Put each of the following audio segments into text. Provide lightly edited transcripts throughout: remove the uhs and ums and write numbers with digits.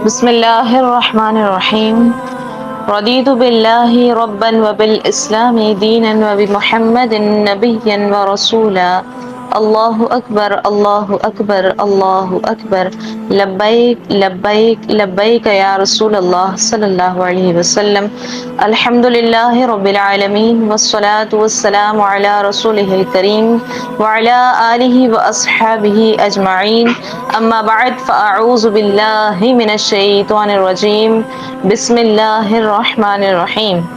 بسم اللہ الرحمن الرحیم رضیت باللہ ربا وبالاسلام دینا وبمحمد نبیا ورسولا اللہ اکبر اللہ اکبر اللہ اکبر لبیک لبیک لبیک یا رسول اللہ صلی اللہ علیہ وسلم الحمد للہ رب العالمین والصلاة والسلام علی رسولہ الکریم وعلی آلہ واصحابہ اجمعین اما بعد فاعوذ باللہ من الشیطان الرجیم بسم اللہ الرحمن الرحیم۔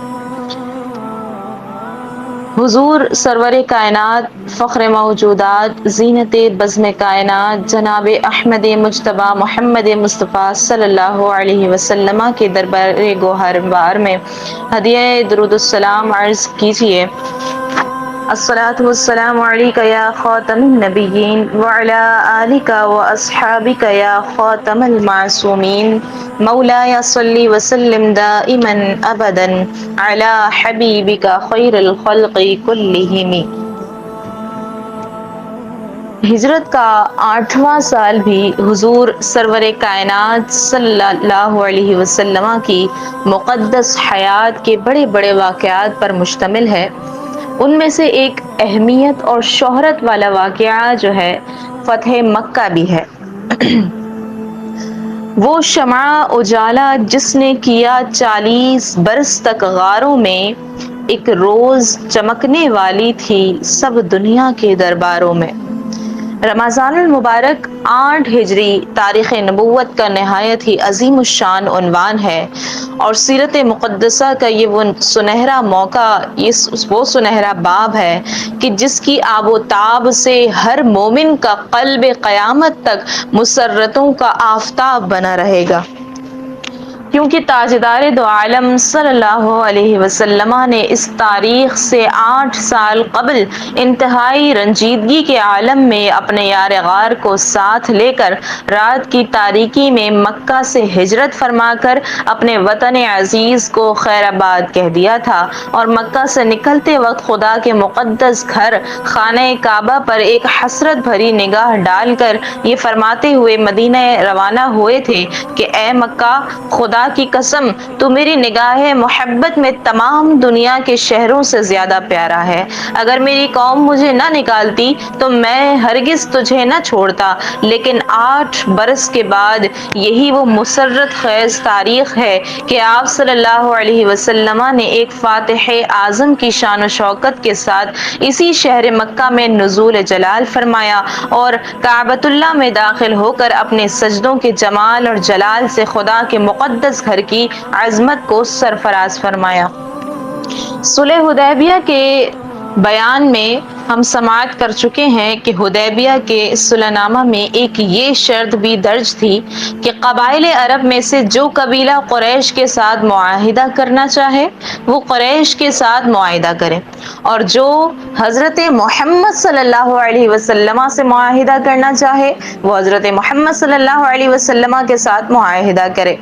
حضور سرور کائنات، فخر موجودات، زینت بزم کائنات جناب احمد مجتبی محمد مصطفیٰ صلی اللہ علیہ وسلم کے دربار گوہر بار میں ہدیہ درود السلام عرض کیجیے۔ الصلاۃ والسلام علیک یا خاتم النبیین وعلی آلک واصحابک یا خاتم المعصومین مولایا صلی وسلم دائما ابدا علی حبیبک خیر الخلق کلہم۔ ہجرت کا 8واں سال بھی حضور سرور کائنات صلی اللہ علیہ وسلم کی مقدس حیات کے بڑے بڑے واقعات پر مشتمل ہے۔ ان میں سے ایک اہمیت اور شہرت والا واقعہ جو ہے فتح مکہ بھی ہے۔ وہ شمع اجالا جس نے کیا 40 برس تک غاروں میں، ایک روز چمکنے والی تھی سب دنیا کے درباروں میں۔ رمضان المبارک 8 ہجری تاریخ نبوت کا نہایت ہی عظیم الشان عنوان ہے، اور سیرت مقدسہ کا یہ وہ سنہرا موقع، وہ سنہرا باب ہے کہ جس کی آب و تاب سے ہر مومن کا قلب قیامت تک مسرتوں کا آفتاب بنا رہے گا، کیونکہ تاجدار دو عالم صلی اللہ علیہ وسلم نے اس تاریخ سے 8 سال قبل انتہائی رنجیدگی کے عالم میں اپنے یار غار کو ساتھ لے کر رات کی تاریکی میں مکہ سے ہجرت فرما کر اپنے وطن عزیز کو خیر آباد کہہ دیا تھا، اور مکہ سے نکلتے وقت خدا کے مقدس گھر خانہ کعبہ پر ایک حسرت بھری نگاہ ڈال کر یہ فرماتے ہوئے مدینہ روانہ ہوئے تھے کہ اے مکہ، خدا کی قسم تو میری نگاہ محبت میں تمام دنیا کے شہروں سے زیادہ پیارا ہے۔ اگر میری قوم مجھے نہ نکالتی تو میں ہرگز تجھے نہ چھوڑتا، لیکن 8 برس کے بعد یہی وہ مسرت خیز تاریخ ہے کہ آپ صلی اللہ علیہ وسلم نے ایک فاتح اعظم کی شان و شوکت کے ساتھ اسی شہر مکہ میں نزول جلال فرمایا اور کعبۃ اللہ میں داخل ہو کر اپنے سجدوں کے جمال اور جلال سے خدا کے مقدس گھر کی عظمت کو سرفراز فرمایا۔ صلح حدیبیہ کے بیان میں ہم سماعت کر چکے ہیں کہ حدیبیہ کے صلح نامہ میں ایک یہ شرط بھی درج تھی کہ قبائل عرب میں سے جو قبیلہ قریش کے ساتھ معاہدہ کرنا چاہے وہ قریش کے ساتھ معاہدہ کرے، اور جو حضرت محمد صلی اللہ علیہ وسلم سے معاہدہ کرنا چاہے وہ حضرت محمد صلی اللہ علیہ وسلم کے ساتھ معاہدہ کرے۔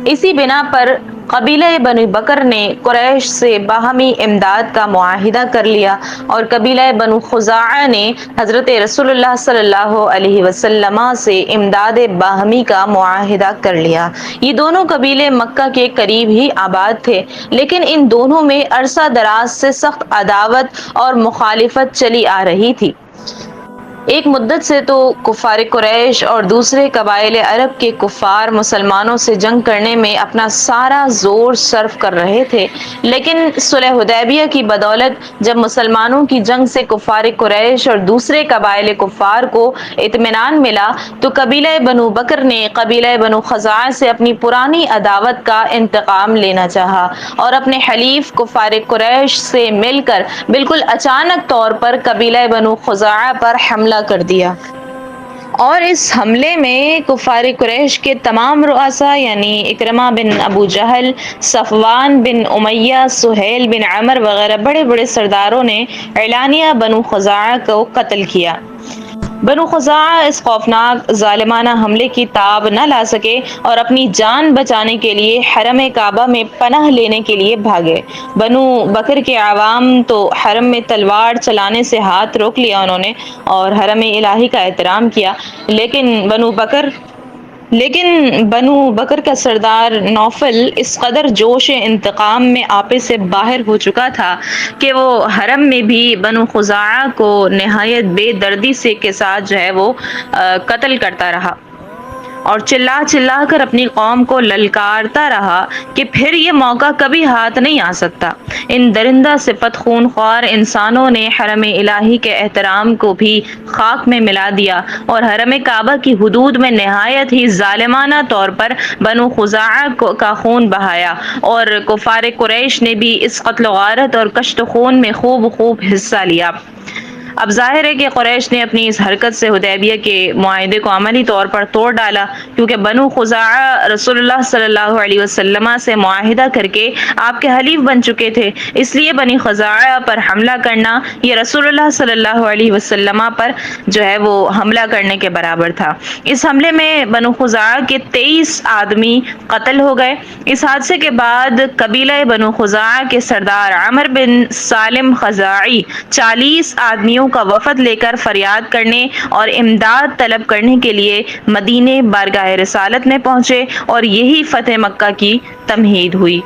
اسی بنا پر قبیلہ بنو بکر نے قریش سے باہمی امداد کا معاہدہ کر لیا، اور قبیلہ بنو خزاعہ نے حضرت رسول اللہ صلی اللہ علیہ وسلم سے امداد باہمی کا معاہدہ کر لیا۔ یہ دونوں قبیلے مکہ کے قریب ہی آباد تھے، لیکن ان دونوں میں عرصہ دراز سے سخت عداوت اور مخالفت چلی آ رہی تھی۔ ایک مدت سے تو کفار قریش اور دوسرے قبائل عرب کے کفار مسلمانوں سے جنگ کرنے میں اپنا سارا زور صرف کر رہے تھے، لیکن صلح حدیبیہ کی بدولت جب مسلمانوں کی جنگ سے کفار قریش اور دوسرے قبائل کفار کو اطمینان ملا تو قبیلہ بنو بکر نے قبیلہ بنو خزاعہ سے اپنی پرانی عداوت کا انتقام لینا چاہا، اور اپنے حلیف کفار قریش سے مل کر بالکل اچانک طور پر قبیلہ بنو خزاعہ پر حملہ کر دیا، اور اس حملے میں کفار قریش کے تمام رؤساء یعنی اکرمہ بن ابو جہل، صفوان بن امیہ، سہیل بن عمر وغیرہ بڑے بڑے سرداروں نے اعلانیہ بنو خزاعہ کو قتل کیا۔ بنو خزاعہ اس خوفناک ظالمانہ حملے کی تاب نہ لا سکے اور اپنی جان بچانے کے لیے حرم کعبہ میں پناہ لینے کے لیے بھاگے۔ بنو بکر کے عوام تو حرم میں تلوار چلانے سے ہاتھ روک لیا انہوں نے، اور حرم الہی کا احترام کیا، لیکن بنو بکر لیکن بنو بکر کا سردار نوفل اس قدر جوش انتقام میں آپے سے باہر ہو چکا تھا کہ وہ حرم میں بھی بنو خزاعہ کو نہایت بے دردی سے کے ساتھ جو ہے وہ قتل کرتا رہا اور چلا چلا کر اپنی قوم کو للکارتا رہا کہ پھر یہ موقع کبھی ہاتھ نہیں آ سکتا۔ ان درندہ صفت خون خوار انسانوں نے حرم الہی کے احترام کو بھی خاک میں ملا دیا اور حرم کعبہ کی حدود میں نہایت ہی ظالمانہ طور پر بنو خزاعہ کا خون بہایا، اور کفار قریش نے بھی اس قتل و غارت اور کشت و خون میں خوب حصہ لیا۔ اب ظاہر ہے کہ قریش نے اپنی اس حرکت سے حدیبیہ کے معاہدے کو عملی طور پر توڑ ڈالا، کیونکہ بنو خزاعہ رسول اللہ صلی اللہ علیہ وسلم سے معاہدہ کر کے آپ کے حلیف بن چکے تھے، اس لیے بنی خزاعہ پر حملہ کرنا یہ رسول اللہ صلی اللہ علیہ وسلم پر جو ہے وہ حملہ کرنے کے برابر تھا۔ اس حملے میں بنو خزاعہ کے 23 آدمی قتل ہو گئے۔ اس حادثے کے بعد قبیلہ بنو خزاعہ کے سردار عمر بن سالم خزاعی 40 آدمیوں کا وفد لے کر فریاد کرنے اور امداد طلب کرنے کے لیے مدینے بارگاہ رسالت میں پہنچے، اور یہی فتح مکہ کی تمہید ہوئی۔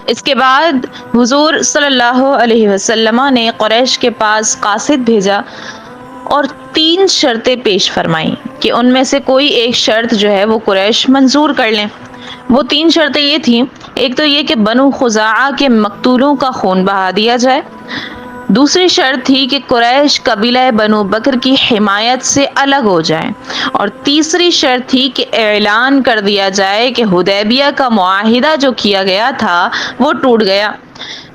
اس کے بعد حضور صلی اللہ علیہ وسلم نے قریش کے پاس قاصد بھیجا اور 3 شرطیں پیش فرمائیں کہ ان میں سے کوئی ایک شرط جو ہے وہ قریش منظور کر لیں۔ وہ 3 شرطیں یہ تھیں، ایک تو یہ کہ بنو خزاعہ کے مقتولوں کا خون بہا دیا جائے، دوسری شرط تھی کہ قریش قبیلہ بنو بکر کی حمایت سے الگ ہو جائیں، اور تیسری شرط تھی کہ اعلان کر دیا جائے کہ حدیبیہ کا معاہدہ جو کیا گیا تھا وہ ٹوٹ گیا۔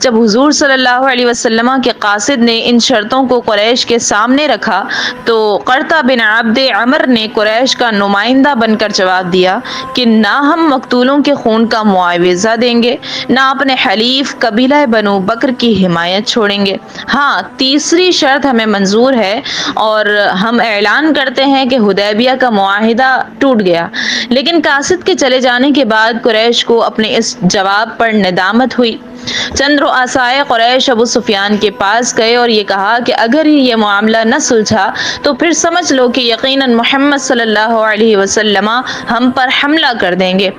جب حضور صلی اللہ علیہ وسلم کے قاصد نے ان شرطوں کو قریش کے سامنے رکھا تو قرطہ بن عبد عمر نے قریش کا نمائندہ بن کر جواب دیا کہ نہ ہم مقتولوں کے خون کا معاوضہ دیں گے، نہ اپنے حلیف قبیلہ بنو بکر کی حمایت چھوڑیں گے۔ ہاں، تیسری شرط ہمیں منظور ہے اور ہم اعلان کرتے ہیں کہ حدیبیہ کا معاہدہ ٹوٹ گیا۔ لیکن قاصد کے چلے جانے کے بعد قریش کو اپنے اس جواب پر ندامت ہوئی۔ چند رؤسائے قریش ابو سفیان کے پاس گئے اور یہ کہا کہ اگر یہ معاملہ نہ سلجھا تو پھر سمجھ لو کہ یقیناً محمد صلی اللہ علیہ وسلم ہم پر حملہ کر دیں گے۔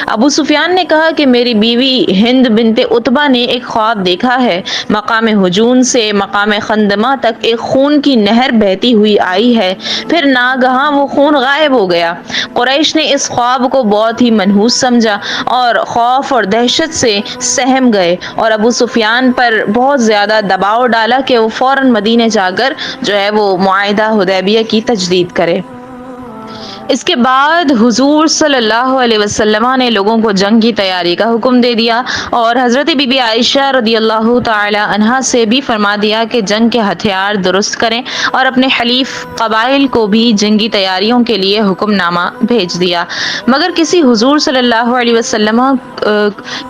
ابو سفیان نے کہا کہ میری بیوی ہند بنت عتبہ نے ایک خواب دیکھا ہے، مقام حجون سے مقام خندمہ تک ایک خون کی نہر بہتی ہوئی آئی ہے، پھر ناگہاں وہ خون غائب ہو گیا۔ قریش نے اس خواب کو بہت ہی منحوس سمجھا اور خوف اور دہشت سے سہم گئے اور ابو سفیان پر بہت زیادہ دباؤ ڈالا کہ وہ فوراً مدینے جا کر جو ہے وہ معاہدہ حدیبیہ کی تجدید کرے۔ اس کے بعد حضور صلی اللہ علیہ وسلم نے لوگوں کو جنگ کی تیاری کا حکم دے دیا اور حضرت بی بی عائشہ رضی اللہ تعالی عنہا سے بھی فرما دیا کہ جنگ کے ہتھیار درست کریں، اور اپنے حلیف قبائل کو بھی جنگی تیاریوں کے لیے حکم نامہ بھیج دیا، مگر کسی حضور صلی اللہ علیہ وسلم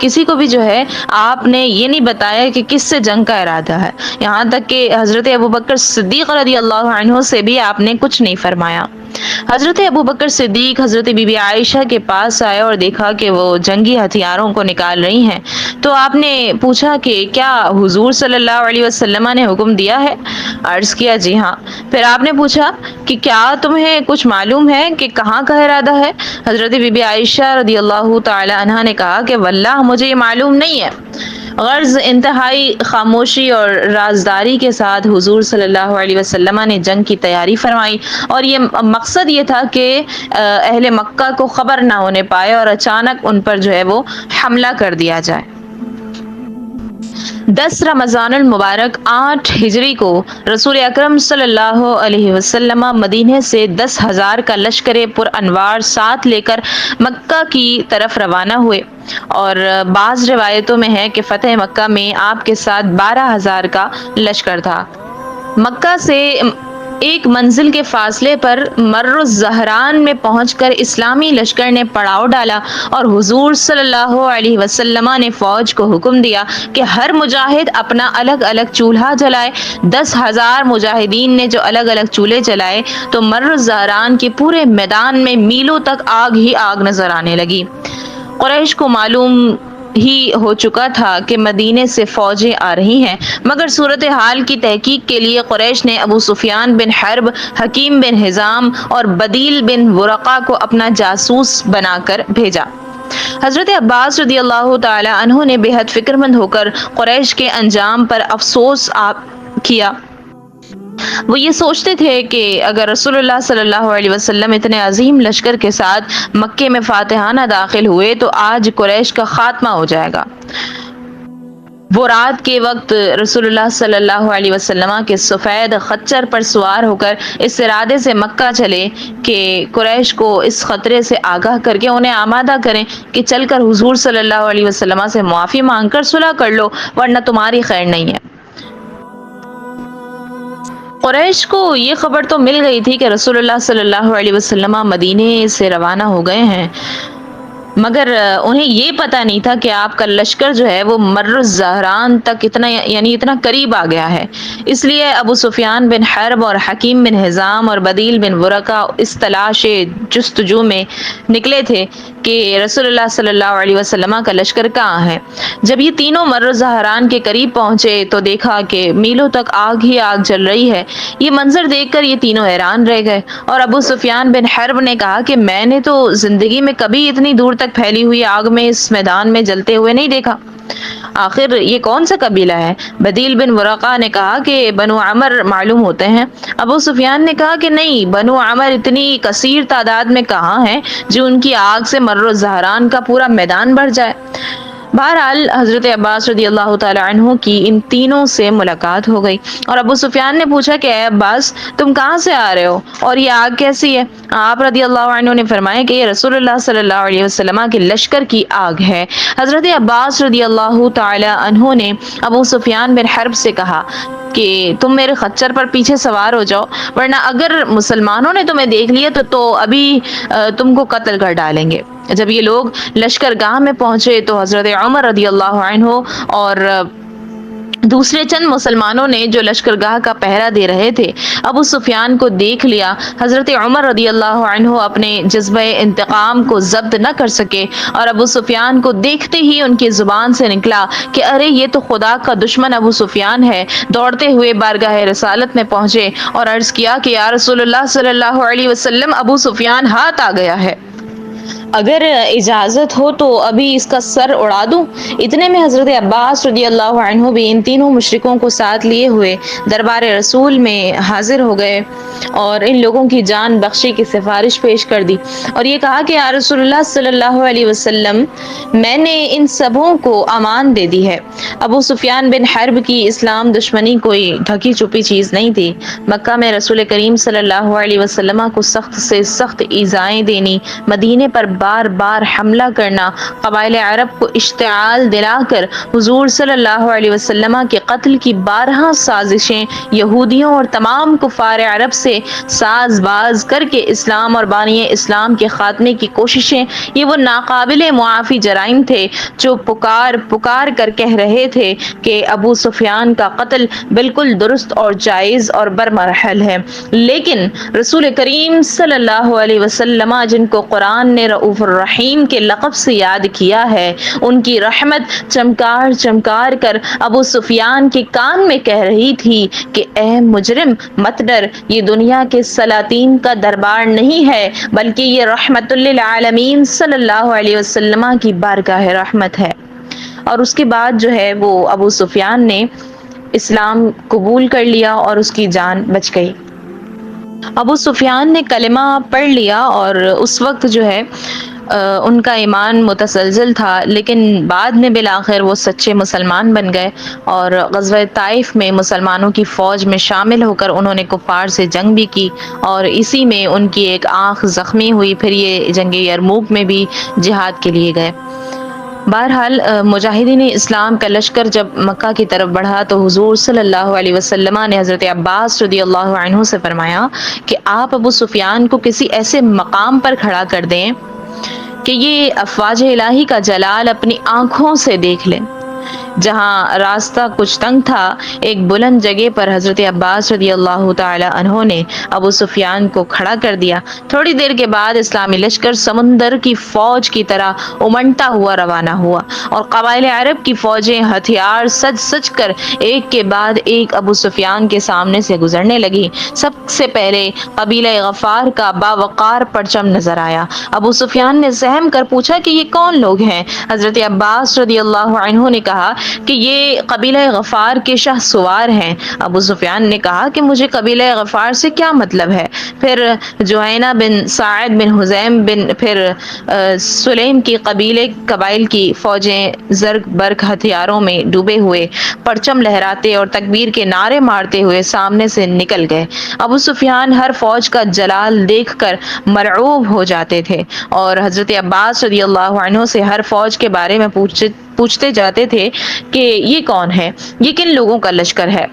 کسی کو بھی جو ہے آپ نے یہ نہیں بتایا کہ کس سے جنگ کا ارادہ ہے، یہاں تک کہ حضرت ابوبکر صدیق رضی اللہ عنہ سے بھی آپ نے کچھ نہیں فرمایا۔ حضرت ابوبکر صدیق حضرت بی بی عائشہ کے پاس آئے اور دیکھا کہ وہ جنگی ہتھیاروں کو نکال رہی ہیں، تو آپ نے پوچھا کہ کیا حضور صلی اللہ علیہ وسلم نے حکم دیا ہے؟ عرض کیا جی ہاں۔ پھر آپ نے پوچھا کہ کیا تمہیں کچھ معلوم ہے کہ کہاں کا ارادہ ہے؟ حضرت بی بی عائشہ رضی اللہ تعالی عنہا نے کہا کہ واللہ مجھے یہ معلوم نہیں ہے۔ غرض انتہائی خاموشی اور رازداری کے ساتھ حضور صلی اللہ علیہ وسلم نے جنگ کی تیاری فرمائی، اور یہ مقصد یہ تھا کہ اہل مکہ کو خبر نہ ہونے پائے اور اچانک ان پر جو ہے وہ حملہ کر دیا جائے۔ 10 رمضان المبارک 8 ہجری کو رسول اکرم صلی اللہ علیہ وسلم مدینے سے 10,000 کا لشکر پر انوار ساتھ لے کر مکہ کی طرف روانہ ہوئے، اور بعض روایتوں میں ہے کہ فتح مکہ میں آپ کے ساتھ 12,000 کا لشکر تھا۔ مکہ سے ایک منزل کے فاصلے پر مر الزہران میں پہنچ کر اسلامی لشکر نے پڑاؤ ڈالا، اور حضور صلی اللہ علیہ وسلم نے فوج کو حکم دیا کہ ہر مجاہد اپنا الگ الگ چولہا جلائے۔ 10,000 مجاہدین نے جو الگ الگ چولہے جلائے تو مر الزہران کے پورے میدان میں میلوں تک آگ ہی آگ نظر آنے لگی۔ قریش کو معلوم ہی ہو چکا تھا کہ مدینے سے فوجیں آ رہی ہیں، مگر صورتحال کی تحقیق کے لیے قریش نے ابو سفیان بن حرب، حکیم بن حزام اور بدیل بن ورقہ کو اپنا جاسوس بنا کر بھیجا۔ حضرت عباس رضی اللہ تعالی عنہ نے بے حد فکر مند ہو کر قریش کے انجام پر افسوس کیا۔ وہ یہ سوچتے تھے کہ اگر رسول اللہ صلی اللہ علیہ وسلم اتنے عظیم لشکر کے ساتھ مکے میں فاتحانہ داخل ہوئے تو آج قریش کا خاتمہ ہو جائے گا۔ وہ رات کے وقت رسول اللہ صلی اللہ علیہ وسلم کے سفید خچر پر سوار ہو کر اس ارادے سے مکہ چلے کہ قریش کو اس خطرے سے آگاہ کر کے انہیں آمادہ کریں کہ چل کر حضور صلی اللہ علیہ وسلم سے معافی مانگ کر صلح کر لو، ورنہ تمہاری خیر نہیں ہے۔ قریش کو یہ خبر تو مل گئی تھی کہ رسول اللہ صلی اللہ علیہ وسلم مدینے سے روانہ ہو گئے ہیں، مگر انہیں یہ پتہ نہیں تھا کہ آپ کا لشکر جو ہے وہ مر الزہران تک اتنا قریب آ گیا ہے۔ اس لیے ابو سفیان بن حرب اور حکیم بن حزام اور بدیل بن ورقہ اس تلاش جستجو میں نکلے تھے کہ رسول اللہ صلی اللہ علیہ وسلم کا لشکر کہاں ہے۔ جب یہ تینوں مر الزہران کے قریب پہنچے تو دیکھا کہ میلوں تک آگ ہی آگ جل رہی ہے۔ یہ منظر دیکھ کر یہ تینوں حیران رہ گئے، اور ابو سفیان بن حرب نے کہا کہ میں نے تو زندگی میں کبھی اتنی دور تک پھیلی ہوئی آگ میں اس میدان میں جلتے ہوئے نہیں دیکھا، آخر یہ کون سا قبیلہ ہے؟ بدیل بن ورقہ نے کہا کہ بنو عمر معلوم ہوتے ہیں۔ ابو سفیان نے کہا کہ نہیں، بنو عمر اتنی کثیر تعداد میں کہاں ہیں جو ان کی آگ سے مر الزہران کا پورا میدان بھر جائے۔ بہرحال حضرت عباس رضی اللہ تعالی عنہ کی ان تینوں سے ملاقات ہو گئی، اور ابو سفیان نے پوچھا کہ اے عباس، تم کہاں سے آ رہے ہو اور یہ آگ کیسی ہے؟ آپ رضی اللہ عنہ نے فرمایا کہ یہ رسول اللہ صلی اللہ علیہ وسلم کے لشکر کی آگ ہے۔ حضرت عباس رضی اللہ تعالی عنہ نے ابو سفیان بن حرب سے کہا کہ تم میرے خچر پر پیچھے سوار ہو جاؤ، ورنہ اگر مسلمانوں نے تمہیں دیکھ لیا تو ابھی تم کو قتل کر ڈالیں گے۔ جب یہ لوگ لشکر گاہ میں پہنچے تو حضرت عمر رضی اللہ عنہ اور دوسرے چند مسلمانوں نے جو لشکرگاہ کا پہرا دے رہے تھے ابو سفیان کو دیکھ لیا۔ حضرت عمر رضی اللہ عنہ اپنے جذبہ انتقام کو ضبط نہ کر سکے اور ابو سفیان کو دیکھتے ہی ان کی زبان سے نکلا کہ ارے یہ تو خدا کا دشمن ابو سفیان ہے۔ دوڑتے ہوئے بارگاہ رسالت میں پہنچے اور عرض کیا کہ یا رسول اللہ صلی اللہ علیہ وسلم، ابو سفیان ہاتھ آ گیا ہے، اگر اجازت ہو تو ابھی اس کا سر اڑا دوں۔ اتنے میں حضرت عباس رضی اللہ عنہ بھی ان تینوں مشرکوں کو ساتھ لیے ہوئے دربار رسول میں حاضر ہو گئے اور ان لوگوں کی جان بخشی کی سفارش پیش کر دی، اور یہ کہا کہ یا رسول اللہ صلی اللہ علیہ وسلم، میں نے ان سبوں کو امان دے دی ہے۔ ابو سفیان بن حرب کی اسلام دشمنی کوئی ڈھکی چھپی چیز نہیں تھی۔ مکہ میں رسول کریم صلی اللہ علیہ وسلم کو سخت سے سخت ایذائیں دینی، مدینے پر بار بار حملہ کرنا، قبائل عرب کو اشتعال دلا کر حضور صلی اللہ علیہ وسلم کے قتل کی 12 سازشیں، یہودیوں اور تمام کفار عرب سے ساز باز کر کے اسلام اور بانی اسلام کے خاتمے کی کوششیں، یہ وہ ناقابل معافی جرائم تھے جو پکار کر کہہ رہے تھے کہ ابو سفیان کا قتل بالکل درست اور جائز اور برمرحل ہے۔ لیکن رسول کریم صلی اللہ علیہ وسلم، جن کو قرآن نے رؤوف الرحیم کے لقب سے یاد کیا ہے، ان کی رحمت چمکار چمکار کر ابو سفیان کے کان میں کہہ رہی تھی کہ اے مجرم، مت ڈر، یہ دنیا کے سلاطین کا دربار نہیں ہے بلکہ یہ رحمت للعالمین صلی اللہ علیہ وسلم کی بارگاہ رحمت ہے۔ اور اس کے بعد جو ہے وہ ابو سفیان نے اسلام قبول کر لیا اور اس کی جان بچ گئی۔ ابو سفیان نے کلمہ پڑھ لیا اور اس وقت جو ہے ان کا ایمان متزلزل تھا، لیکن بعد میں بالآخر وہ سچے مسلمان بن گئے اور غزوہ طائف میں مسلمانوں کی فوج میں شامل ہو کر انہوں نے کفار سے جنگ بھی کی، اور اسی میں ان کی ایک آنکھ زخمی ہوئی۔ پھر یہ جنگ یرموک میں بھی جہاد کے لیے گئے۔ بہرحال مجاہدین اسلام کا لشکر جب مکہ کی طرف بڑھا تو حضور صلی اللہ علیہ وسلم نے حضرت عباس رضی اللہ عنہ سے فرمایا کہ آپ ابو سفیان کو کسی ایسے مقام پر کھڑا کر دیں کہ یہ افواج الہی کا جلال اپنی آنکھوں سے دیکھ لیں۔ جہاں راستہ کچھ تنگ تھا، ایک بلند جگہ پر حضرت عباس رضی اللہ تعالی عنہ نے ابو سفیان کو کھڑا کر دیا۔ تھوڑی دیر کے بعد اسلامی لشکر سمندر کی فوج کی طرح امنڈتا ہوا روانہ ہوا، اور قبائل عرب کی فوجیں ہتھیار سج سج کر ایک کے بعد ایک ابو سفیان کے سامنے سے گزرنے لگی۔ سب سے پہلے قبیلہ غفار کا باوقار پرچم نظر آیا۔ ابو سفیان نے سہم کر پوچھا کہ یہ کون لوگ ہیں؟ حضرت عباس رضی اللہ عنہ نے کہا کہ یہ قبیلہ غفار کے شاہ سوار ہیں۔ ابو سفیان نے کہا کہ مجھے قبیلہ غفار سے کیا مطلب ہے؟ پھر جوہینہ بن سعد بن حزیم بن پھر سلیم کی قبائل کی فوجیں زرق برق ہتھیاروں میں ڈوبے ہوئے، پرچم لہراتے اور تکبیر کے نعرے مارتے ہوئے سامنے سے نکل گئے۔ ابو سفیان ہر فوج کا جلال دیکھ کر مرعوب ہو جاتے تھے، اور حضرت عباس رضی اللہ عنہ سے ہر فوج کے بارے میں پوچھتے جاتے تھے کہ یہ کون ہے، یہ کن لوگوں کا لشکر ہے۔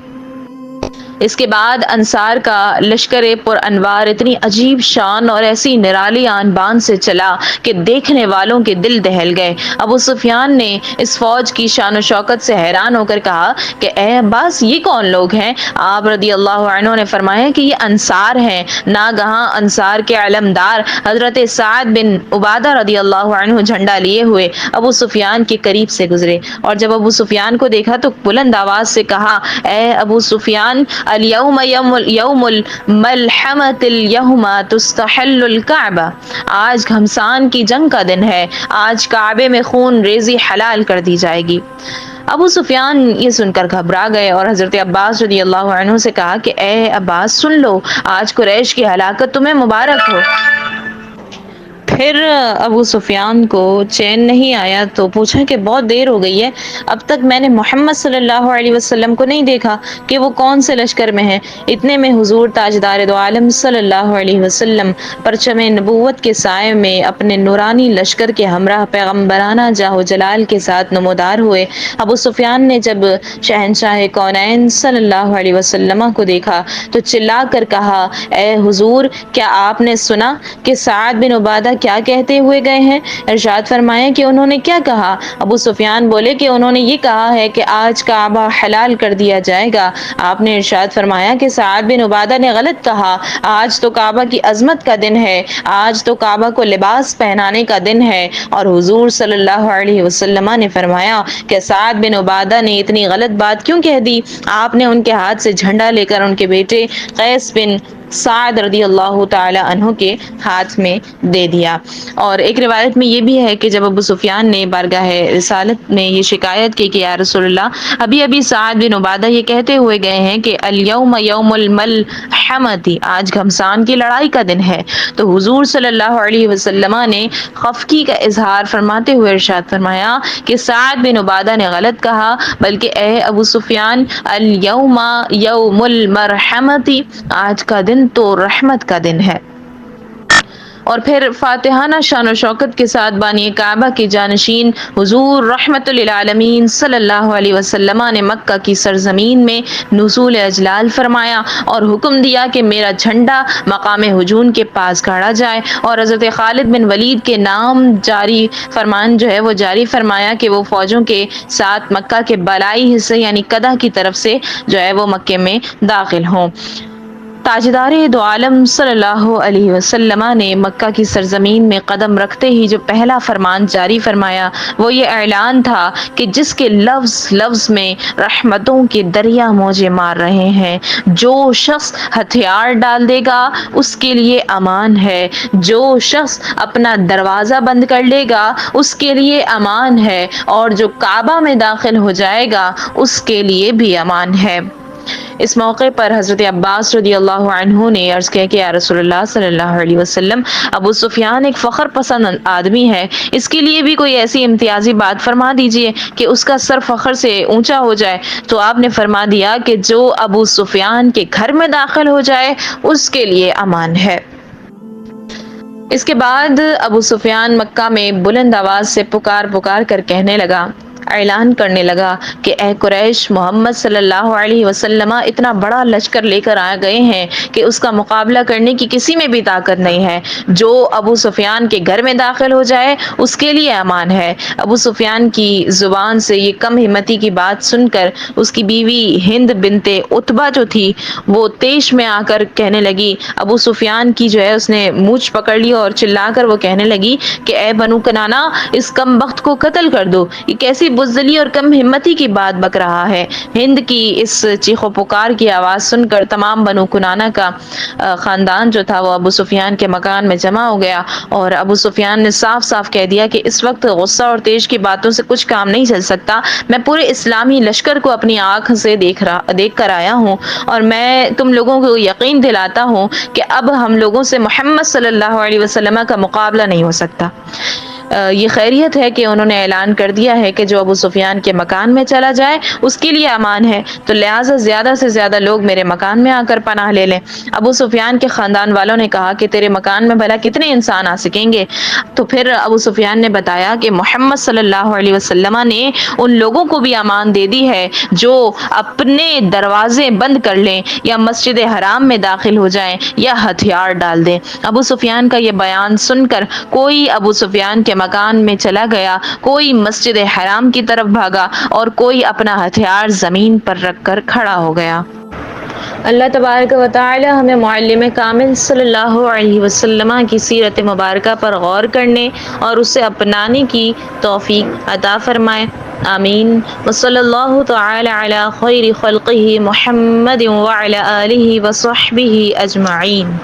اس کے بعد انصار کا لشکر پر انوار اتنی عجیب شان اور ایسی نرالی آن بان سے چلا کہ دیکھنے والوں کے دل دہل گئے۔ ابو سفیان نے اس فوج کی شان و شوکت سے حیران ہو کر کہا کہ اے عباس، یہ کون لوگ ہیں؟ آپ رضی اللہ عنہ نے فرمایا کہ یہ انصار ہیں۔ ناگہاں انصار کے علمدار حضرت سعد بن عبادہ رضی اللہ عنہ جھنڈا لیے ہوئے ابو سفیان کے قریب سے گزرے، اور جب ابو سفیان کو دیکھا تو بلند آواز سے کہا، اے ابو سفیان، الیوم یوم الملحمۃ، الیوم تستحل الکعبہ، آج گھمسان کی جنگ کا دن ہے، آج کعبے میں خون ریزی حلال کر دی جائے گی۔ ابو سفیان یہ سن کر گھبرا گئے اور حضرت عباس رضی اللہ عنہ سے کہا کہ اے عباس، سن لو، آج قریش کی ہلاکت تمہیں مبارک ہو۔ پھر ابو سفیان کو چین نہیں آیا تو پوچھا کہ بہت دیر ہو گئی ہے، اب تک میں نے محمد صلی اللہ علیہ وسلم کو نہیں دیکھا کہ وہ کون سے لشکر میں ہیں۔ اتنے میں حضور تاجدار دو عالم صلی اللہ علیہ وسلم پرچم نبوت کے سائے میں اپنے نورانی لشکر کے ہمراہ پیغمبرانہ جاہ و جلال کے ساتھ نمودار ہوئے۔ ابو سفیان نے جب شہنشاہ کونین صلی اللہ علیہ وسلم کو دیکھا تو چلا کر کہا، اے حضور، کیا آپ نے سنا کہ سعد بن عبادہ کیا کہتے ہوئے گئے ہیں؟ ارشاد فرمائیں کہ انہوں نے کیا کہا؟ ابو سفیان بولے کہ انہوں نے یہ کہا ہے کہ آج کعبہ حلال کر دیا جائے گا۔ آپ نے ارشاد فرمایا کہ سعد بن عبادہ نے غلط کہا، آج تو کعبہ کی عظمت کا دن ہے، آج تو کعبہ کو لباس پہنانے کا دن ہے۔ اور حضور صلی اللہ علیہ وسلم نے فرمایا کہ سعد بن عبادہ نے اتنی غلط بات کیوں کہہ دی؟ آپ نے ان کے ہاتھ سے جھنڈا لے کر ان کے بیٹے قیس بن سعد رضی اللہ تعالی عنہ کے ہاتھ میں دے دیا۔ اور ایک روایت میں یہ بھی ہے کہ جب ابو سفیان نے بارگاہ رسالت میں یہ شکایت کی کہ یا رسول اللہ، ابھی ابھی سعد بن عبادہ یہ کہتے ہوئے گئے ہیں کہ الیوم یوم الملحمۃ، آج گھمسان کی لڑائی کا دن ہے، تو حضور صلی اللہ علیہ وسلم نے خفگی کا اظہار فرماتے ہوئے ارشاد فرمایا کہ سعد بن عبادہ نے غلط کہا، بلکہ اے ابو سفیان، الیوم یوم المرحمۃ، آج کا دن تو رحمت کا دن ہے۔ اور پھر فاتحانہ شان و شوکت کے ساتھ بانی کعبہ کے جانشین حضور رحمت للعالمین صلی اللہ علیہ وسلم نے مکہ کی سرزمین میں نزول اجلال فرمایا اور حکم دیا کہ میرا جھنڈا مقام ہجون کے پاس گاڑا جائے، اور حضرت خالد بن ولید کے نام فرمان جو ہے وہ جاری فرمایا کہ وہ فوجوں کے ساتھ مکہ کے بالائی حصے یعنی قدح کی طرف سے جو ہے وہ مکے میں داخل ہوں۔ تاجدار دو عالم صلی اللہ علیہ وسلم نے مکہ کی سرزمین میں قدم رکھتے ہی جو پہلا فرمان جاری فرمایا وہ یہ اعلان تھا کہ جس کے لفظ لفظ میں رحمتوں کے دریا موجے مار رہے ہیں، جو شخص ہتھیار ڈال دے گا اس کے لیے امان ہے، جو شخص اپنا دروازہ بند کر لے گا اس کے لیے امان ہے، اور جو کعبہ میں داخل ہو جائے گا اس کے لیے بھی امان ہے۔ اس موقع پر حضرت عباس رضی اللہ عنہ نے عرض کیا کہ یا رسول اللہ صلی اللہ علیہ وسلم، ابو سفیان ایک فخر پسند آدمی ہے، اس کے لیے بھی کوئی ایسی امتیازی بات فرما دیجئے کہ اس کا سر فخر سے اونچا ہو جائے۔ تو آپ نے فرما دیا کہ جو ابو سفیان کے گھر میں داخل ہو جائے اس کے لیے امان ہے۔ اس کے بعد ابو سفیان مکہ میں بلند آواز سے پکار کر کہنے لگا اعلان کرنے لگا کہ اے قریش، محمد صلی اللہ علیہ وسلم اتنا بڑا لشکر لے کر آ گئے ہیں کہ اس کا مقابلہ کرنے کی کسی میں بھی طاقت نہیں ہے۔ جو ابو سفیان کے گھر میں داخل ہو جائے اس کے لیے امان ہے۔ ابو سفیان کی زبان سے یہ کم ہمتی کی بات سن کر اس کی بیوی ہند بنت عتبہ جو تھی وہ تیش میں آ کر کہنے لگی، ابو سفیان کی جو ہے اس نے مونچھ پکڑ لی اور چلا کر وہ کہنے لگی کہ اے بنو کنانا، اس کم بخت کو قتل کر دو، یہ کیسی بزدلی اور کم ہمتی کی بات بک رہا ہے۔ ہند کی اس چیخ و پکار کی آواز سن کر تمام بنو کنانا کا خاندان جو تھا وہ ابو سفیان کے مکان میں جمع ہو گیا، اور ابو سفیان نے صاف صاف کہہ دیا کہ اس وقت غصہ اور تیش کی باتوں سے کچھ کام نہیں چل سکتا۔ میں پورے اسلامی لشکر کو اپنی آنکھ سے دیکھ کر آیا ہوں، اور میں تم لوگوں کو یقین دلاتا ہوں کہ اب ہم لوگوں سے محمد صلی اللہ علیہ وسلم کا مقابلہ نہیں ہو سکتا۔ یہ خیریت ہے کہ انہوں نے اعلان کر دیا ہے کہ جو ابو سفیان کے مکان میں چلا جائے اس کے لیے امان ہے، تو لہٰذا زیادہ سے زیادہ لوگ میرے مکان میں آ کر پناہ لے لیں۔ ابو سفیان کے خاندان والوں نے کہا کہ تیرے مکان میں بھلا کتنے انسان آ سکیں گے؟ تو پھر ابو سفیان نے بتایا کہ محمد صلی اللہ علیہ وسلم نے ان لوگوں کو بھی امان دے دی ہے جو اپنے دروازے بند کر لیں یا مسجد حرام میں داخل ہو جائیں یا ہتھیار ڈال دیں۔ ابو سفیان کا یہ بیان سن کر کوئی ابو سفیان کے مکان میں چلا گیا، کوئی مسجد حرام کی طرف بھاگا اور کوئی اپنا ہتھیار زمین پر رکھ کر کھڑا ہو گیا۔ اللہ تبارک و تعالی ہمیں معلم کامل صلی اللہ علیہ وسلم کی سیرت مبارکہ پر غور کرنے اور اسے اپنانے کی توفیق عطا فرمائے، آمین۔ وصلی اللہ تعالی علی خیر خلقہ محمد وعلی آلہ وصحبہ اجمعین۔